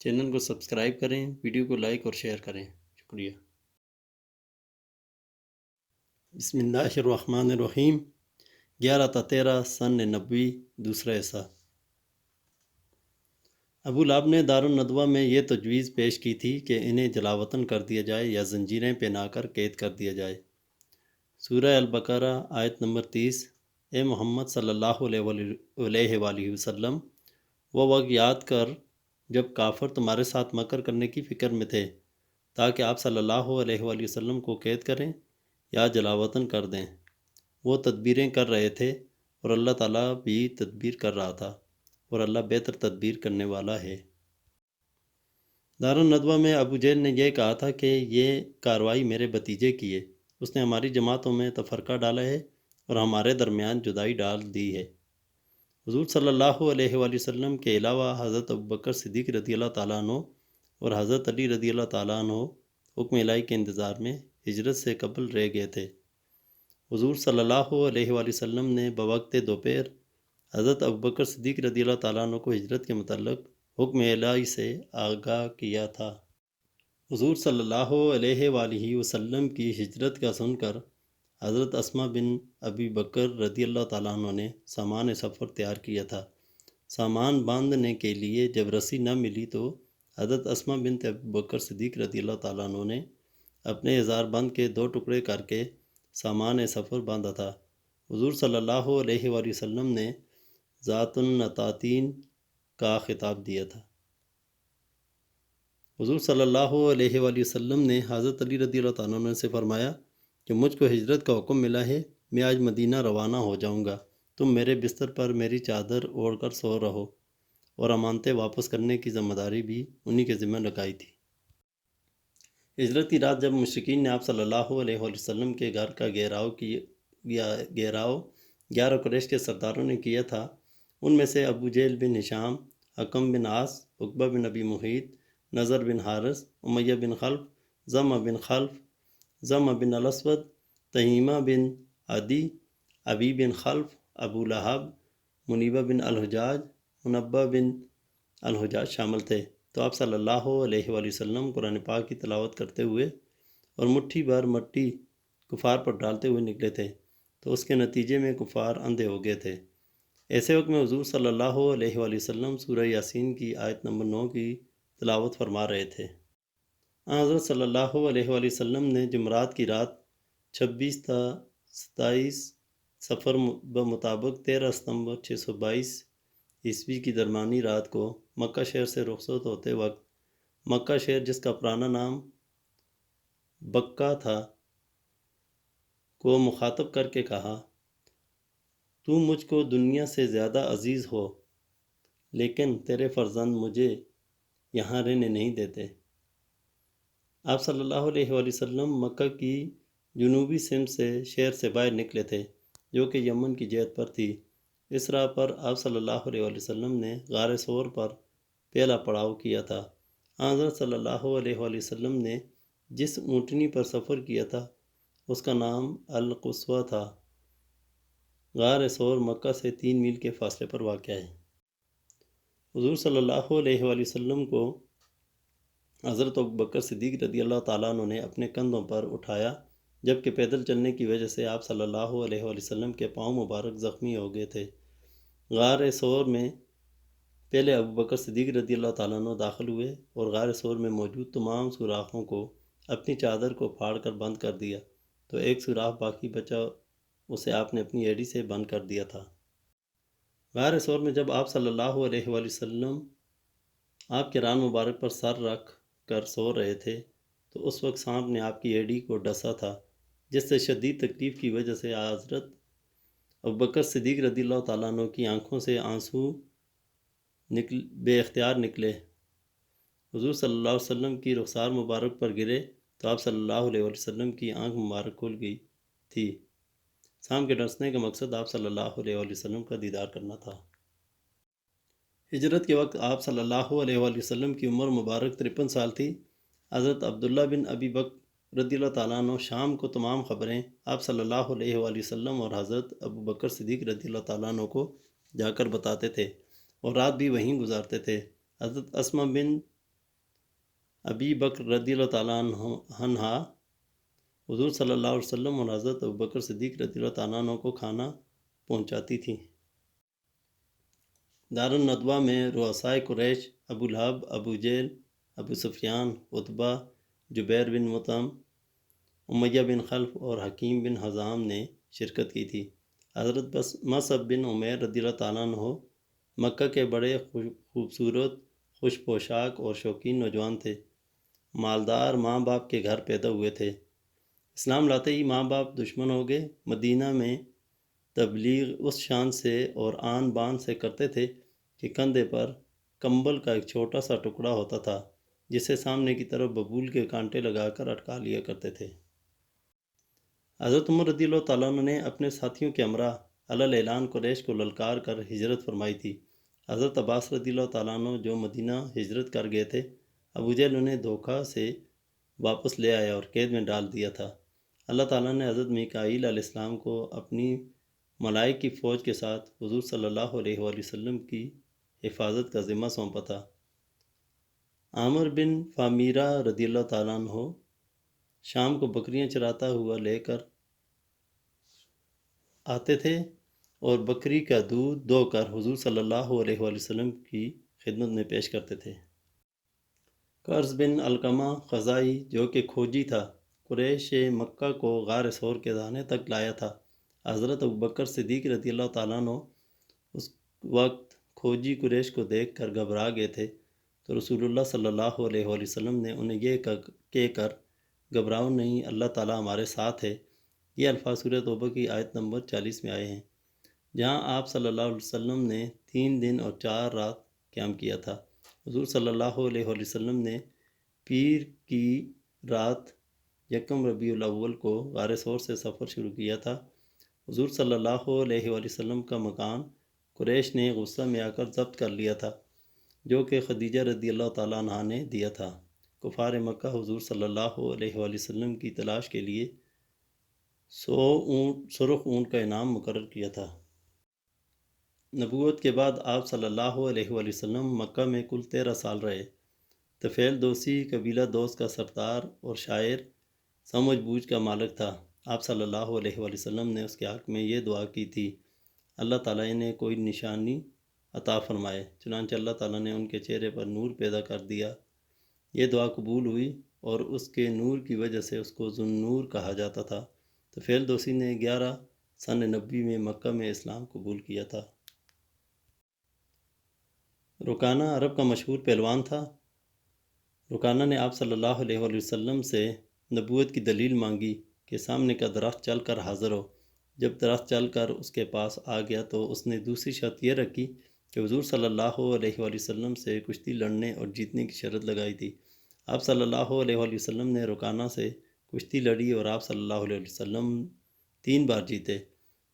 Channel کو subscribe کریں، video کو لائک اور شیئر کریں۔ شکریہ۔ بسم اللہ الرحمن الرحیم۔ 11 تا 13 سن نبوی، دوسرا حصہ۔ ابو لہب نے دارالندوہ میں یہ تجویز پیش کی تھی کہ انہیں جلاوطن کر دیا جائے یا زنجیریں پہنا کر قید کر دیا جائے۔ سورہ البقرہ آیت نمبر 30۔ اے محمد صلی اللہ علیہ وآلہ وسلم، وہ وقت یاد کر جب کافر تمہارے ساتھ مکر کرنے کی فکر میں تھے تاکہ آپ صلی اللہ علیہ وآلہ وسلم کو قید کریں یا جلاوطن کر دیں۔ وہ تدبیریں کر رہے تھے اور اللہ تعالیٰ بھی تدبیر کر رہا تھا، اور اللہ بہتر تدبیر کرنے والا ہے۔ دارالندوہ میں ابو جہل نے یہ کہا تھا کہ یہ کارروائی میرے بھتیجے کی ہے، اس نے ہماری جماعتوں میں تفرقہ ڈالا ہے اور ہمارے درمیان جدائی ڈال دی ہے۔ حضور صلی اللہ علیہ وآلہ وسلم کے علاوہ حضرت ابوبکر صدیق رضی اللہ تعالیٰ عنہ اور حضرت علی رضی اللہ تعالیٰ عنہ حکم الہی کے انتظار میں ہجرت سے قبل رہ گئے تھے۔ حضور صلی اللہ علیہ وآلہ وسلم نے بوقت دوپہر حضرت ابوبکر صدیق رضی اللہ تعالیٰ عنہ کو ہجرت کے متعلق حکم الہی سے آگاہ کیا تھا۔ حضور صلی اللہ علیہ وآلہ وسلم کی ہجرت کا سن کر حضرت اسماء بن ابی بکر رضی اللہ تعالیٰ عنہ نے سامان سفر تیار کیا تھا۔ سامان باندھنے کے لیے جب رسی نہ ملی تو حضرت اسماء بنت ابی بکر صدیق رضی اللہ تعالیٰ عنہ نے اپنے ازار بند کے 2 ٹکڑے کر کے سامان سفر باندھا تھا۔ حضور صلی اللہ علیہ وآلہ وسلم نے ذات النطاطین کا خطاب دیا تھا۔ حضور صلی اللہ علیہ وآلہ وسلم نے حضرت علی رضی اللہ تعالیٰ عنہ سے فرمایا کہ مجھ کو ہجرت کا حکم ملا ہے، میں آج مدینہ روانہ ہو جاؤں گا، تم میرے بستر پر میری چادر اوڑھ کر سو رہو، اور امانتیں واپس کرنے کی ذمہ داری بھی انہی کے ذمہ لگائی تھی۔ ہجرت کی رات جب مشرکین نے آپ صلی اللہ علیہ وآلہ وسلم کے گھر کا گھیراؤ 11 قریش کے سرداروں نے کیا تھا، ان میں سے ابو جہل بن ہشام، حکم بن عاص، عقبہ بن ابی معیط، نضر بن حارث، امیہ بن خلف، زمع بن خلف، زمع بن الاسود، تہیمہ بن عدی، ابی بن خلف، ابو لہب، منیبہ بن الحجاج، منبہ بن الحجاج شامل تھے۔ تو آپ صلی اللہ علیہ وآلہ وسلم قرآن پاک کی تلاوت کرتے ہوئے اور مٹھی بھر مٹی کفار پر ڈالتے ہوئے نکلے تھے، تو اس کے نتیجے میں کفار اندھے ہو گئے تھے۔ ایسے وقت میں حضور صلی اللہ علیہ وآلہ وسلم سورہ یاسین کی آیت نمبر 9 کی تلاوت فرما رہے تھے۔ حضرت صلی اللہ علیہ وآلہ وسلم نے جمعرات کی رات 26 تا 27 سفر بمطابق 13 ستمبر 622 عیسوی کی درمیانی رات کو مکہ شہر سے رخصت ہوتے وقت مکہ شہر، جس کا پرانا نام بکہ تھا، کو مخاطب کر کے کہا، تو مجھ کو دنیا سے زیادہ عزیز ہو، لیکن تیرے فرزند مجھے یہاں رہنے نہیں دیتے۔ آپ صلی اللہ علیہ وآلہ وسلم مکہ کی جنوبی سمت سے شہر سے باہر نکلے تھے، جو کہ یمن کی جہت پر تھی۔ اس راہ پر آپ صلی اللہ علیہ وآلہ وسلم نے غار ثور پر پہلا پڑاؤ کیا تھا۔ حضرت صلی اللہ علیہ وآلہ وسلم نے جس اونٹنی پر سفر کیا تھا اس کا نام القصویٰ تھا۔ غار ثور مکہ سے 3 میل کے فاصلے پر واقع ہے۔ حضور صلی اللہ علیہ وآلہ وسلم کو حضرت ابوبکر صدیق رضی اللہ تعالیٰ عنہ نے اپنے کندھوں پر اٹھایا، جبکہ پیدل چلنے کی وجہ سے آپ صلی اللہ علیہ وآلہ وسلم کے پاؤں مبارک زخمی ہو گئے تھے۔ غار ثور میں پہلے ابوبکر صدیق رضی اللہ تعالیٰ عنہ داخل ہوئے اور غار ثور میں موجود تمام سوراخوں کو اپنی چادر کو پھاڑ کر بند کر دیا، تو ایک سوراخ باقی بچا، اسے آپ نے اپنی ایڑی سے بند کر دیا تھا۔ غار ثور میں جب آپ صلی اللہ علیہ وآلہ وسلم آپ کے ران مبارک پر سر رکھ کر سو رہے تھے تو اس وقت سانپ نے آپ کی ایڑی کو ڈسا تھا، جس سے شدید تکلیف کی وجہ سے حضرت ابوبکر صدیق رضی اللہ تعالیٰ عنہ کی آنکھوں سے آنسو بے اختیار نکلے۔ حضور صلی اللہ علیہ وسلم کی رخسار مبارک پر گرے تو آپ صلی اللہ علیہ وسلم کی آنکھ مبارک کھل گئی تھی۔ سانپ کے ڈسنے کا مقصد آپ صلی اللہ علیہ وسلم کا دیدار کرنا تھا۔ ہجرت کے وقت آپ صلی اللہ علیہ وسلم کی عمر مبارک 53 سال تھی۔ حضرت عبداللہ بن ابی بکر رضی اللہ تعالیٰ عنہ شام کو تمام خبریں آپ صلی اللہ علیہ وسلم اور حضرت ابوبکر صدیق رضی اللہ تعالیٰ عنہ کو جا کر بتاتے تھے، اور رات بھی وہیں گزارتے تھے۔ حضرت اسماء بن ابی بکر رضی اللہ تعالیٰ عنہ حضور صلی اللہ علیہ وسلم اور حضرت ابوبکر صدیق رضی اللہ تعالیٰ عنہ کو کھانا پہنچاتی تھیں۔ دارالندوہ میں رؤسائے قریش ابو لہب، ابو جہل، ابو سفیان، عتبہ، جبیر بن مطعم، امیہ بن خلف اور حکیم بن حزام نے شرکت کی تھی۔ حضرت مصعب بن عمیر رضی اللہ تعالیٰ عنہ مکہ کے بڑے خوبصورت، خوش پوشاک اور شوقین نوجوان تھے۔ مالدار ماں باپ کے گھر پیدا ہوئے تھے۔ اسلام لاتے ہی ماں باپ دشمن ہو گئے۔ مدینہ میں تبلیغ اس شان سے اور آن بان سے کرتے تھے کہ کندھے پر کمبل کا ایک چھوٹا سا ٹکڑا ہوتا تھا جسے سامنے کی طرف ببول کے کانٹے لگا کر اٹکا لیا کرتے تھے۔ حضرت عمر رضی اللہ تعالیٰ عنہ نے اپنے ساتھیوں کے ہمراہ علی اعلان قریش کو للکار کر ہجرت فرمائی تھی۔ حضرت عباس رضی اللہ تعالیٰ عنہ جو مدینہ ہجرت کر گئے تھے، ابو جہل انہیں دھوکہ سے واپس لے آیا اور قید میں ڈال دیا تھا۔ اللہ تعالیٰ نے حضرت میکائیل علیہ السلام کو اپنی ملائک کی فوج کے ساتھ حضور صلی اللہ علیہ وآلہ وسلم کی حفاظت کا ذمہ سونپا تھا۔ عامر بن فامیرہ رضی اللہ تعالیٰ عنہ شام کو بکریاں چراتا ہوا لے کر آتے تھے اور بکری کا دودھ دو کر حضور صلی اللہ علیہ وآلہ وسلم کی خدمت میں پیش کرتے تھے۔ قرظ بن علقمہ خزاعی جو کہ کھوجی تھا، قریش مکہ کو غار ثور کے دانے تک لایا تھا۔ حضرت ابوبکر صدیق رضی اللہ تعالیٰ عنہ اس وقت کھوجی قریش کو دیکھ کر گھبرا گئے تھے، تو رسول اللہ صلی اللہ علیہ وآلہ وسلم نے انہیں یہ کہہ کر گھبراؤ نہیں، اللہ تعالیٰ ہمارے ساتھ ہے، یہ الفاظ سورہ توبہ کی آیت نمبر 40 میں آئے ہیں، جہاں آپ صلی اللہ علیہ وسلم نے 3 دن اور 4 رات قیام کیا تھا۔ حضور صلی اللہ علیہ وآلہ وسلم نے پیر کی رات یکم ربیع الاول کو غار ثور سے سفر شروع کیا تھا۔ حضور صلی اللہ علیہ وآلہ وسلم کا مکان قریش نے غصہ میں آ کر ضبط کر لیا تھا، جو کہ خدیجہ رضی اللہ تعالیٰ عنہا نے دیا تھا۔ کفار مکہ حضور صلی اللہ علیہ وآلہ وسلم کی تلاش کے لیے 100 سرخ اونٹ کا انعام مقرر کیا تھا۔ نبوت کے بعد آپ صلی اللہ علیہ وآلہ وسلم مکہ میں کل 13 سال رہے۔ طفیل دوسی قبیلہ دوست کا سردار اور شاعر سمجھ بوجھ کا مالک تھا۔ آپ صلی اللہ علیہ وآلہ وسلم نے اس کے حق میں یہ دعا کی تھی، اللہ تعالیٰ انہیں کوئی نشانی عطا فرمائے۔ چنانچہ اللہ تعالیٰ نے ان کے چہرے پر نور پیدا کر دیا۔ یہ دعا قبول ہوئی اور اس کے نور کی وجہ سے اس کو ذو النور کہا جاتا تھا۔ طفیل دوسی نے 11 سن نبی میں مکہ میں اسلام قبول کیا تھا۔ رکانہ عرب کا مشہور پہلوان تھا۔ رکانہ نے آپ صلی اللہ علیہ وآلہ وسلم سے نبوت کی دلیل مانگی کہ سامنے کا درخت چل کر حاضر ہو۔ جب درخت چل کر اس کے پاس آ گیا تو اس نے دوسری شرط یہ رکھی کہ حضور صلی اللہ علیہ وآلہ وسلم سے کشتی لڑنے اور جیتنے کی شرط لگائی تھی۔ آپ صلی اللہ علیہ وآلہ وسلم نے رکانہ سے کشتی لڑی اور آپ صلی اللہ علیہ وسلم 3 بار جیتے۔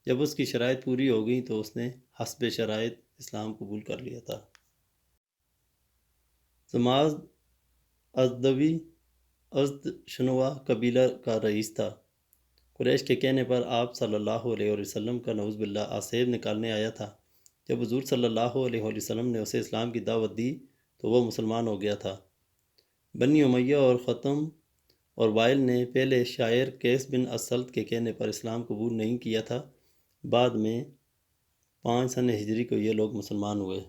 جب اس کی شرائط پوری ہو گئی تو اس نے حسب شرائط اسلام قبول کر لیا تھا۔ زماز ازدوی ازد شنوا قبیلہ کا رئیس تھا۔ قریش کے کہنے پر آپ صلی اللہ علیہ وسلم کا نعوذ باللہ آسیب نکالنے آیا تھا۔ جب حضور صلی اللہ علیہ وسلم نے اسے اسلام کی دعوت دی تو وہ مسلمان ہو گیا تھا۔ بنی امیہ اور ختم اور وائل نے پہلے شاعر قیس بن اسلط کے کہنے پر اسلام قبول نہیں کیا تھا، بعد میں 5 سن ہجری کو یہ لوگ مسلمان ہوئے۔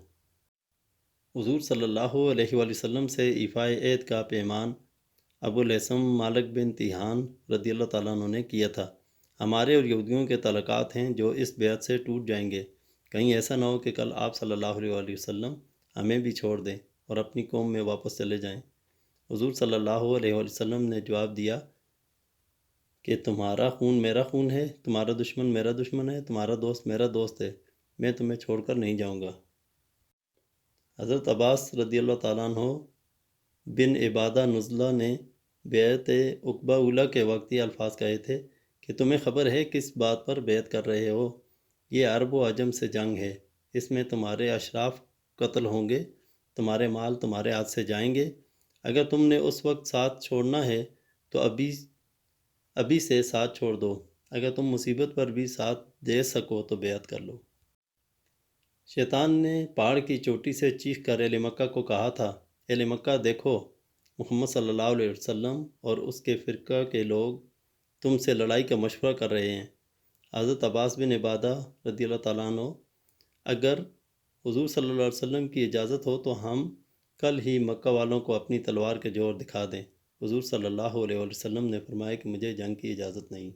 حضور صلی اللہ علیہ وآلہ وسلم سے ایفائے عہد کا پیمان ابو الہیثم مالک بن تیہان رضی اللہ تعالیٰ عنہ نے کیا تھا۔ ہمارے اور یہودیوں کے تعلقات ہیں جو اس بیعت سے ٹوٹ جائیں گے، کہیں ایسا نہ ہو کہ کل آپ صلی اللہ علیہ وآلہ وسلم ہمیں بھی چھوڑ دیں اور اپنی قوم میں واپس چلے جائیں۔ حضور صلی اللہ علیہ وآلہ وسلم نے جواب دیا کہ تمہارا خون میرا خون ہے، تمہارا دشمن میرا دشمن ہے، تمہارا دوست میرا دوست ہے، میں تمہیں چھوڑ کر نہیں جاؤں گا۔ حضرت عباس رضی اللہ تعالیٰ عنہ بن عبادہ نزلہ نے بیعت عقبہ اولیٰ کے وقت یہ الفاظ کہے تھے کہ تمہیں خبر ہے کس بات پر بیعت کر رہے ہو؟ یہ عرب و عجم سے جنگ ہے، اس میں تمہارے اشراف قتل ہوں گے، تمہارے مال تمہارے ہاتھ سے جائیں گے۔ اگر تم نے اس وقت ساتھ چھوڑنا ہے تو ابھی سے ساتھ چھوڑ دو، اگر تم مصیبت پر بھی ساتھ دے سکو تو بیعت کر لو۔ شیطان نے پہاڑ کی چوٹی سے چیخ کر اہل مکہ کو کہا تھا، اہل مکہ دیکھو، محمد صلی اللہ علیہ وسلم اور اس کے فرقہ کے لوگ تم سے لڑائی کا مشورہ کر رہے ہیں۔ حضرت عباس بن عبادہ رضی اللہ تعالیٰ عنہ: اگر حضور صلی اللہ علیہ وسلم کی اجازت ہو تو ہم کل ہی مکہ والوں کو اپنی تلوار کے زور دکھا دیں۔ حضور صلی اللہ علیہ وسلم نے فرمایا کہ مجھے جنگ کی اجازت نہیں۔